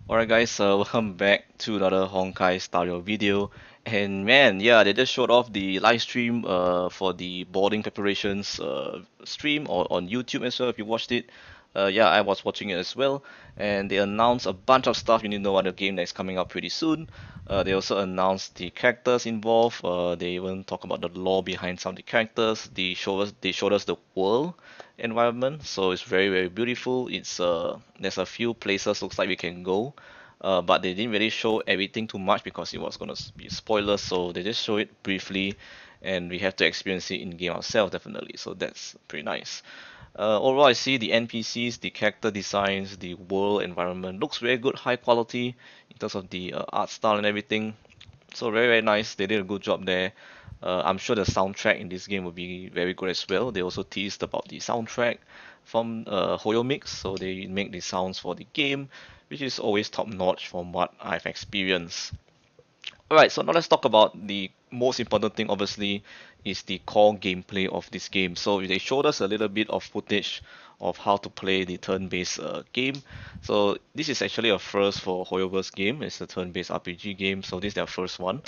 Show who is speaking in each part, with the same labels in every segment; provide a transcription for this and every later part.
Speaker 1: Alright guys, welcome back to another Honkai Star Rail video. And man, yeah, they just showed off the live stream for the boarding preparations stream or on YouTube as well if you watched it. Yeah, I was watching it as well. And they announced a bunch of stuff you need to know about the game that's coming out pretty soon. They also announced the characters involved. They even talk about the lore behind some of the characters. They showed us the world environment, so it's very beautiful. It's there's a few places looks like we can go, but they didn't really show everything too much because it was gonna be spoilers. So they just show it briefly, and we have to experience it in game ourselves definitely. So that's pretty nice. Overall, I see the NPCs, the character designs, the world environment looks very good, high quality in terms of the art style and everything. So very nice. They did a good job there. I'm sure the soundtrack in this game will be very good as well. They also teased about the soundtrack from Hoyo so they make the sounds for the game, which is always top notch from what I've experienced. Alright, so now let's talk about the most important thing, obviously, is the core gameplay of this game. So they showed us a little bit of footage of how to play the turn-based game. So this is actually a first for hoyoverse game. It's a turn-based RPG game, so this is their first one.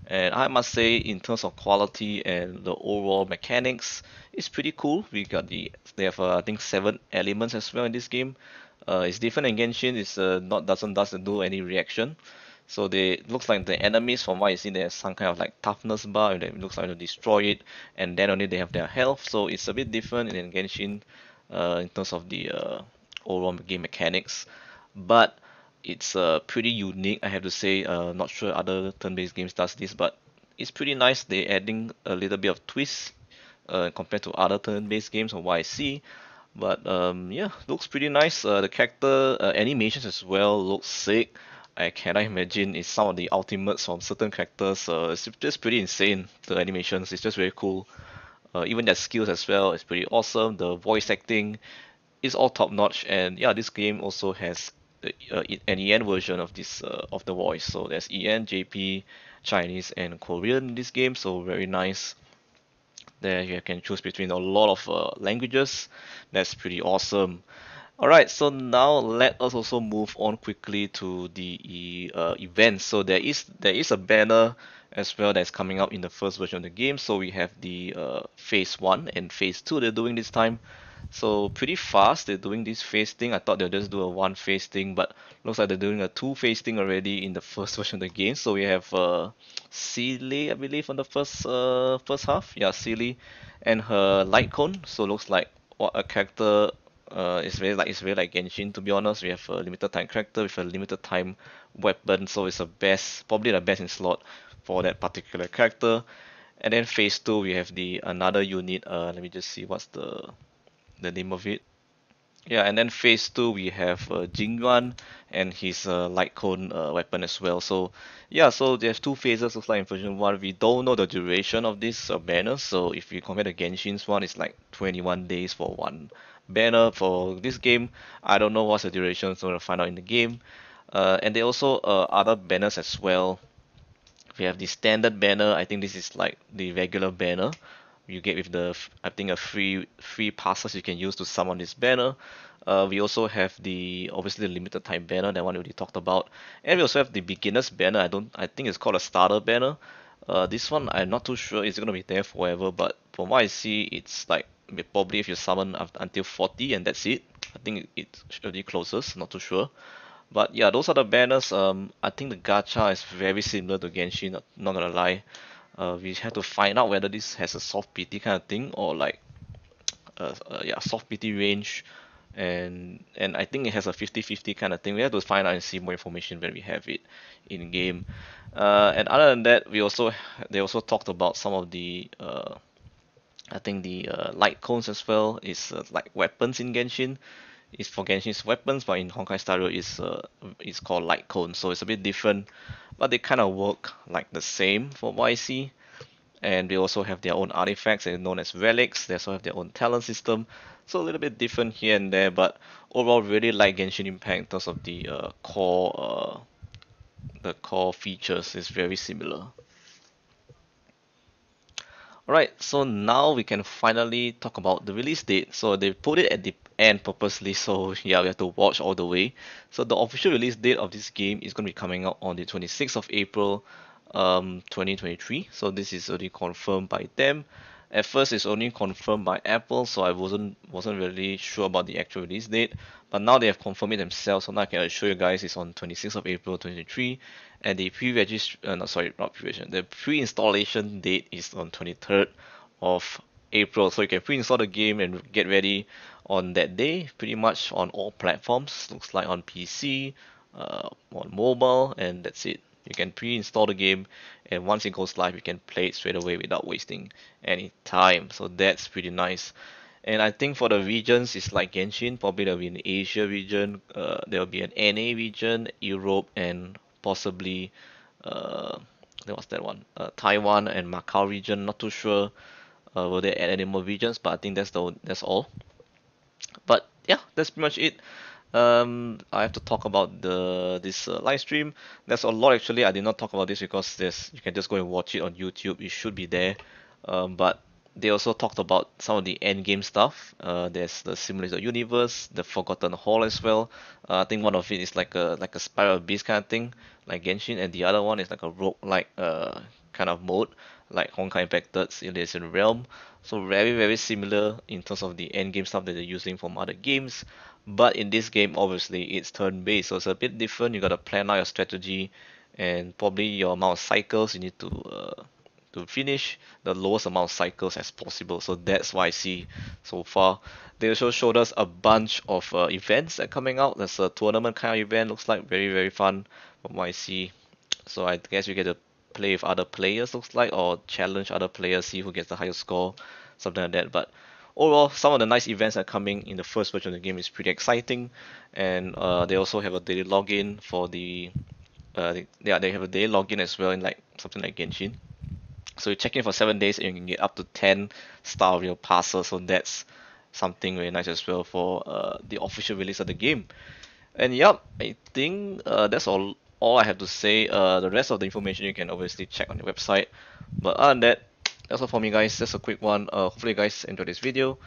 Speaker 1: And I must say, in terms of quality and the overall mechanics, it's pretty cool. They have I think 7 elements as well in this game. It's different in Genshin. It's not doesn't do any reaction. So they looks like the enemies from what I see there's some kind of like toughness bar that looks like to destroy it, and then only they have their health. So it's a bit different in Genshin in terms of the overall game mechanics, but it's pretty unique, I have to say. Not sure other turn-based games does this, but it's pretty nice. They adding a little bit of twist compared to other turn-based games from what I see. But yeah, looks pretty nice. The character animations as well looks sick. I cannot imagine it's some of the ultimates from certain characters. It's just pretty insane. The animations, it's just very cool. Even their skills as well is pretty awesome. The voice acting is all top notch, and yeah, this game also has an EN version of this of the voice. So there's EN, JP, Chinese, and Korean in this game. So very nice. There you can choose between a lot of languages. That's pretty awesome. Alright, so now let us also move on quickly to the events. So there is a banner as well that's coming out in the first version of the game. So we have the phase 1 and phase 2 they're doing this time. So pretty fast they're doing this phase thing. I thought they'll just do a one phase thing, but looks like they're doing a two phase thing already in the first version of the game. So we have Sealy, I believe, on the first half. Yeah, Sealy and her light cone. So looks like what a character it's very like Genshin, to be honest. We have a limited time character with a limited time weapon, so it's the best, probably the best in slot for that particular character. And then phase 2 we have the another unit. Let me just see what's the name of it. Yeah, and then phase 2 we have Jingyuan and his light cone weapon as well. So yeah, so there's two phases looks like in version 1. We don't know the duration of this banner, so if you compare the Genshin's one, it's like 21 days for one banner. For this game, I don't know what's the duration, so we'll find out in the game. And there also other banners as well. We have the standard banner. I think this is like the regular banner you get with the I think a free passes you can use to summon this banner. We also have the obviously the limited time banner, that one we already talked about, and we also have the beginners banner. I think it's called a starter banner. This one I'm not too sure it's gonna be there forever, but from what I see, it's like probably if you summon until 40 and that's it. I think it already closes. Not too sure. But yeah, those are the banners. I think the gacha is very similar to Genshin. Not gonna lie. We have to find out whether this has a soft PT kind of thing or like yeah, soft PT range, and I think it has a 50-50 kind of thing. We have to find out and see more information when we have it in game. And other than that, they also talked about some of the I think the light cones as well is like weapons in Genshin. It's for Genshin's weapons, but in Honkai Star Rail is called light cone, so it's a bit different, but they kind of work like the same for what I see. And they also have their own artifacts, they're known as relics. They also have their own talent system, so a little bit different here and there. But overall, really like Genshin Impact in terms of the core features is very similar. Alright, so now we can finally talk about the release date. So they put it at the end purposely, so yeah, we have to watch all the way. So the official release date of this game is going to be coming out on the 26th of April, 2023. So this is already confirmed by them. At first, it's only confirmed by Apple, so I wasn't really sure about the actual release date. But now they have confirmed it themselves, so now I can assure you guys it's on 26th of April 2023, and the pre-regist no, sorry, not pre-registration, the pre-installation date is on 23rd of April. So you can pre-install the game and get ready on that day, pretty much on all platforms. Looks like on PC, on mobile, and that's it. You can pre-install the game, and once it goes live, you can play it straight away without wasting any time. So that's pretty nice. And I think for the regions, it's like Genshin. Probably there'll be an Asia region, there'll be an NA region, Europe, and possibly what's that one? Taiwan and Macau region. Not too sure. Will they add any more regions? But I think that's all. But yeah, that's pretty much it. I have to talk about the this live stream. There's a lot actually. I did not talk about this because there's you can just go and watch it on YouTube. It should be there. But they also talked about some of the end game stuff. There's the Simulator Universe, the Forgotten Hall as well. I think one of it is like a Spiral Beast kind of thing, like Genshin, and the other one is like a roguelike kind of mode, like Honkai Impacted's Elysian Realm. So very similar in terms of the end game stuff that they're using from other games. But in this game, obviously, it's turn-based, so it's a bit different. You gotta plan out your strategy and probably your amount of cycles you need to finish the lowest amount of cycles as possible. So that's what I see so far. They also showed us a bunch of events that are coming out. There's a tournament kind of event. Looks like very fun from what I see. So I guess you get to play with other players, looks like, or challenge other players, see who gets the highest score, something like that. But overall, some of the nice events that are coming in the first version of the game is pretty exciting, and they also have a daily login for yeah, they have a daily login as well in like something like Genshin. So you check in for 7 days and you can get up to 10 Star Rail passes. So that's something very nice as well for the official release of the game. And yep, I think that's all I have to say. The rest of the information you can obviously check on the website. But other than that, that's all for me, guys. Just a quick one. Hopefully you guys enjoyed this video.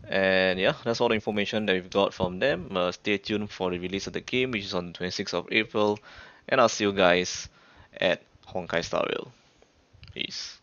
Speaker 1: And yeah, that's all the information that we've got from them. Stay tuned for the release of the game, which is on 26th of April. And I'll see you guys at Honkai Star Rail. Peace.